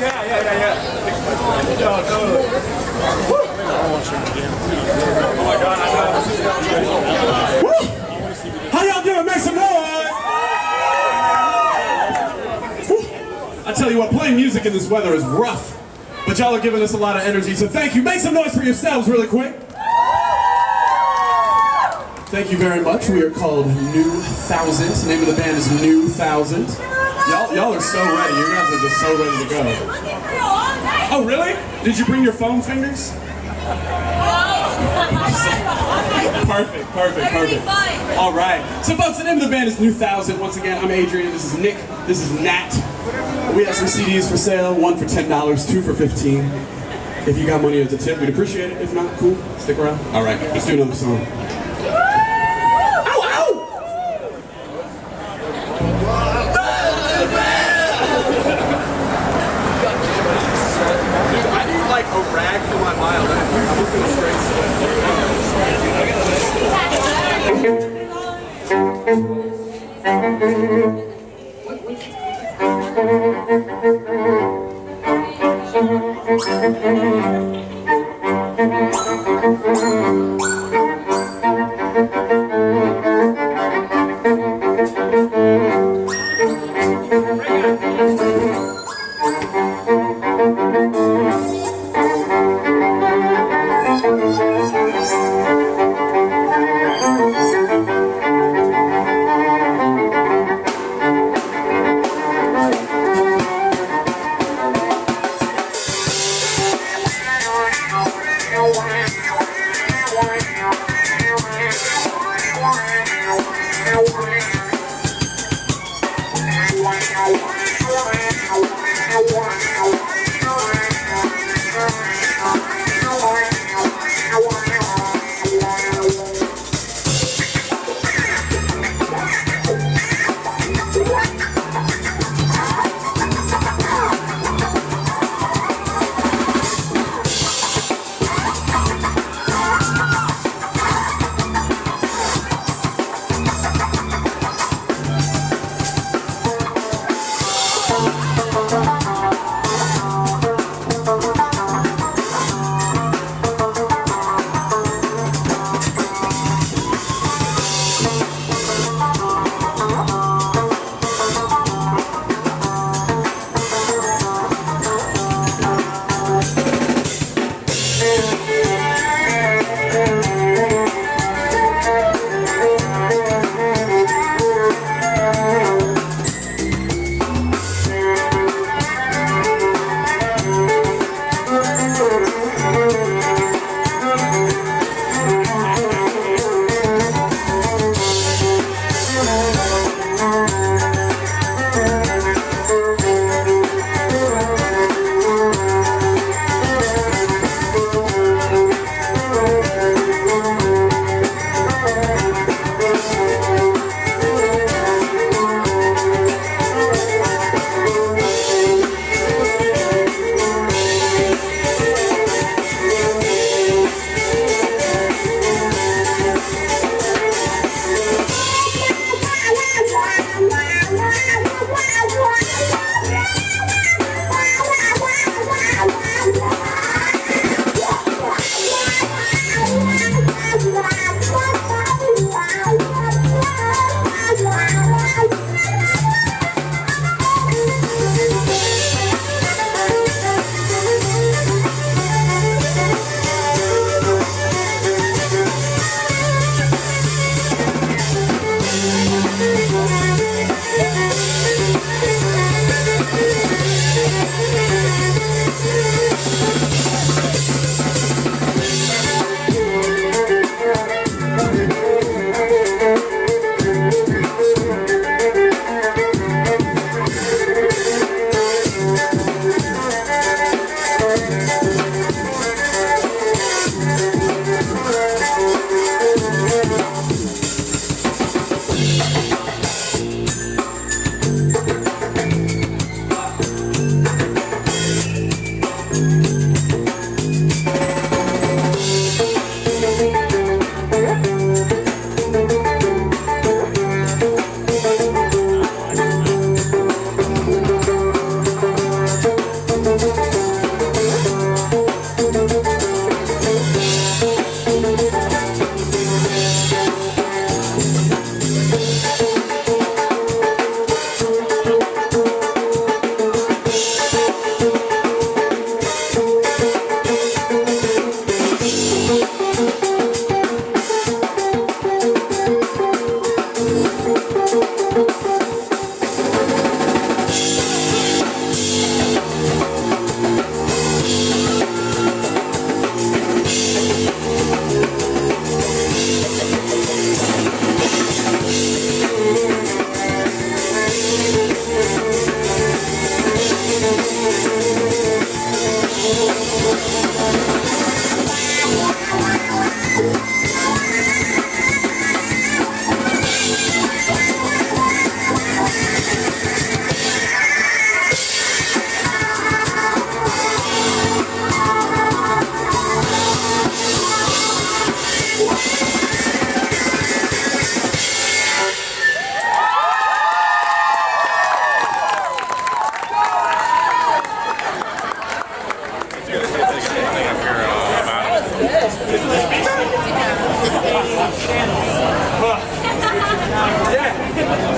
Yeah, totally. Oh my God, I know. How y'all doing? Make some noise! I tell you what, playing music in this weather is rough, but y'all are giving us a lot of energy, so thank you. Make some noise for yourselves really quick. Thank you very much. We are called New Thousand. The name of the band is New Thousand. Y'all are so ready. You guys are just so ready to go. Oh, really? Did you bring your foam fingers? Perfect. All right. So, folks, the name of the band is New Thousand. Once again, I'm Adrian. This is Nick. This is Nat. We have some CDs for sale. One for $10, two for $15. If you got money as a tip, we'd appreciate it. If not, cool. Stick around. All right. Let's do another song. Like a rag for my violin. I'm just gonna straight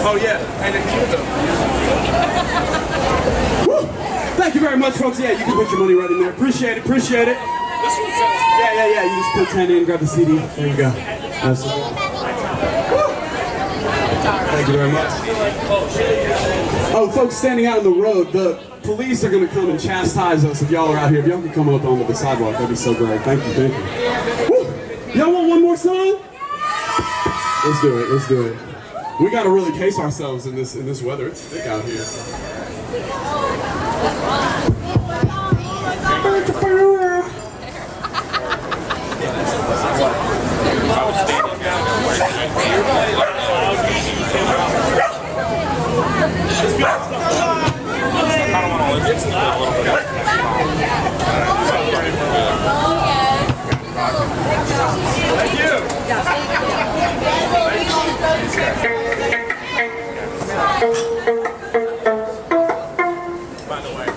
Oh yeah, and Woo! Thank you very much, folks. Yeah, you can put your money right in there. Appreciate it, appreciate it. Yeah. You just put 10 in, grab the CD. There you go. Absolutely. Thank you very much. Oh, folks standing out on the road, the police are going to come and chastise us if y'all are out here. If y'all can come up onto the sidewalk, that'd be so great. Thank you, thank you. Woo! Y'all want one more song? Let's do it, let's do it. We got to really pace ourselves in this weather. It's thick out here. Thank you. By the way,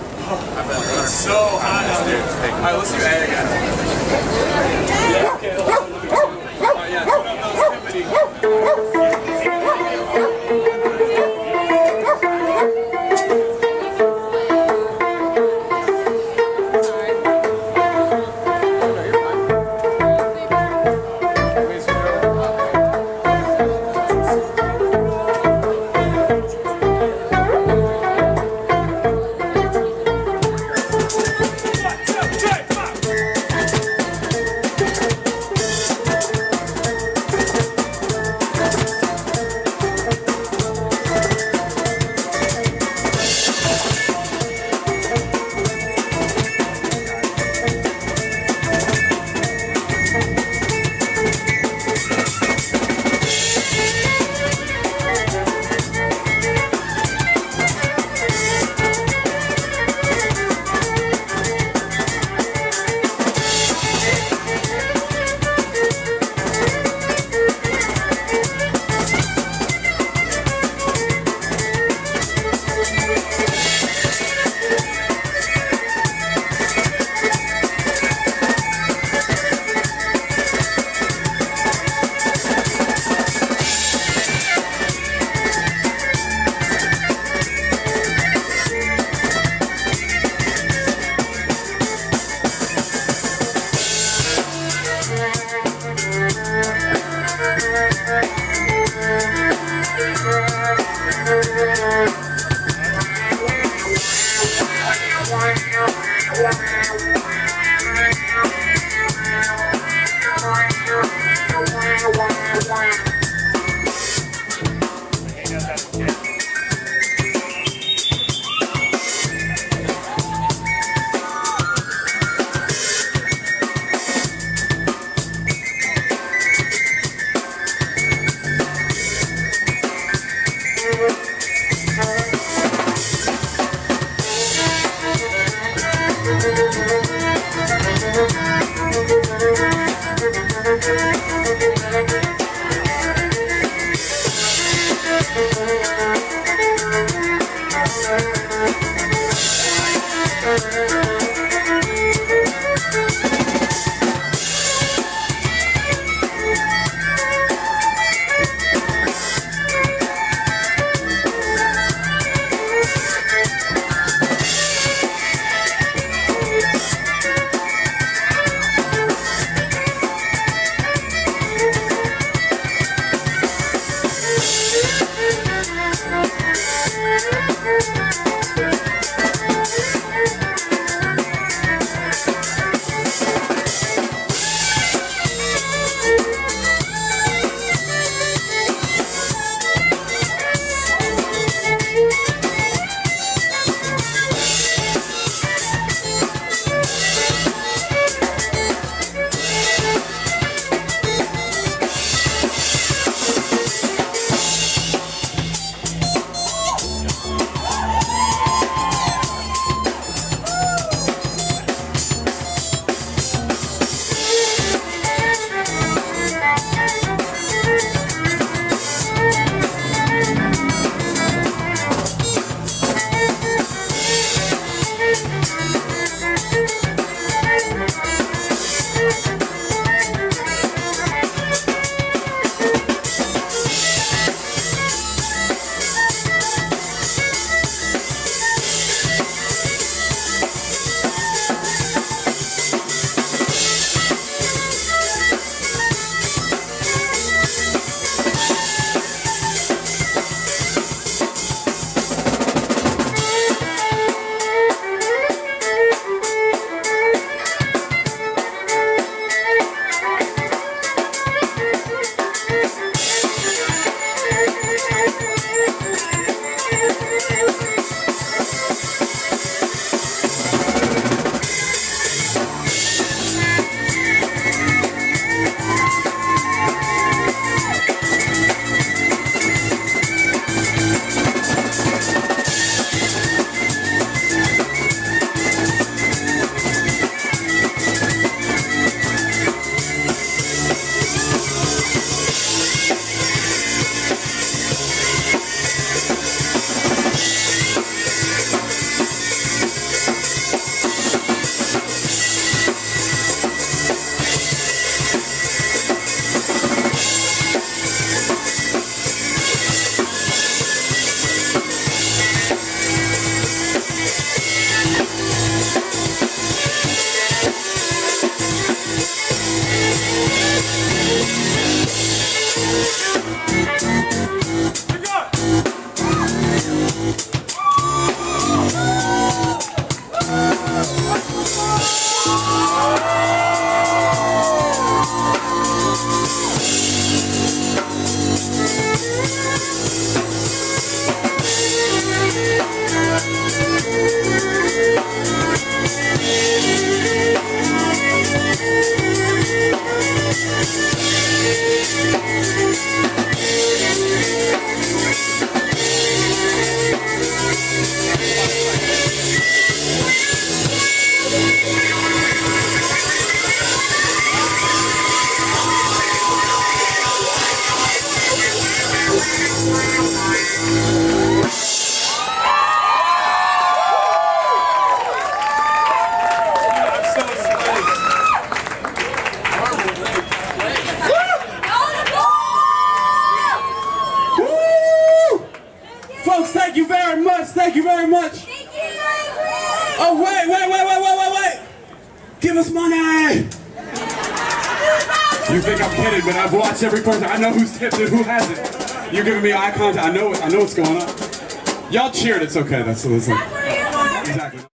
it's so hot out here. Alright, let's do A again. Yeah, okay. Folks, thank you very much. Thank you very much. Thank you, Adrian. Oh, wait. Give us money. You think I'm kidding, but I've watched every person. I know who's tipped and who hasn't. You're giving me eye contact. I know what's going on. Y'all cheered. It's okay. That's what it's like. That's what you're for. Exactly.